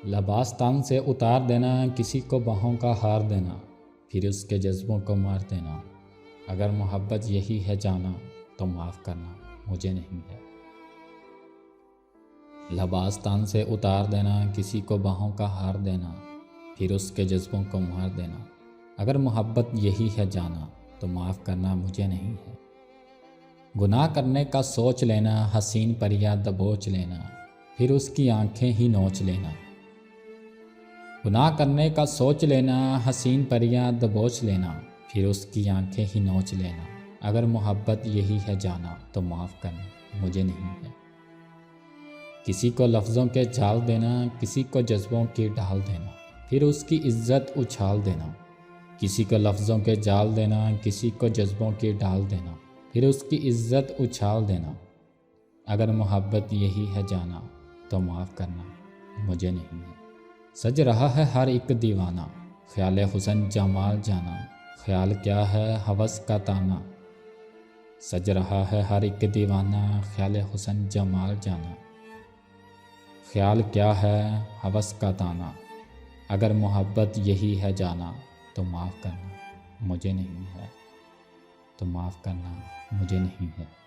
لباس تن سے اتار دینا، کسی کو باہوں کا ہار دینا، پھر اس کے جذبوں کو مار دینا۔ اگر محبت یہی ہے جانا تو معاف کرنا مجھے نہیں ہے۔ لباس تن سے اتار دینا، کسی کو باہوں کا ہار دینا، پھر اس کے جذبوں کو مار دینا۔ اگر محبت یہی ہے جانا تو معاف کرنا مجھے نہیں ہے۔ گناہ کرنے کا سوچ لینا، حسین پریا دبوچ لینا، پھر اس کی آنکھیں ہی نوچ لینا۔ گناہ کرنے کا سوچ لینا، حسین پریا دبوچ لینا، پھر اس کی آنکھیں ہی نوچ لینا۔ اگر محبت یہی ہے جانا تو معاف کرنا مجھے نہیں ہے۔ کسی کو لفظوں کے جال دینا، کسی کو جذبوں کی ڈھال دینا، پھر اس کی عزت اچھال دینا۔ کسی کو لفظوں کے جال دینا، کسی کو جذبوں کی ڈھال دینا، پھر اس کی عزت اچھال دینا۔ اگر محبت یہی ہے جانا تو معاف کرنا مجھے نہیں ہے۔ سج رہا ہے ہر ایک دیوانہ، خیال حسن جمال جانا، خیال کیا ہے ہوس کا تانا۔ سج رہا ہے ہر ایک دیوانہ، خیال حسن جمال جانا، خیال کیا ہے ہوس کا تانا۔ اگر محبت یہی ہے جانا تو معاف کرنا مجھے نہیں ہے، تو معاف کرنا مجھے نہیں ہے۔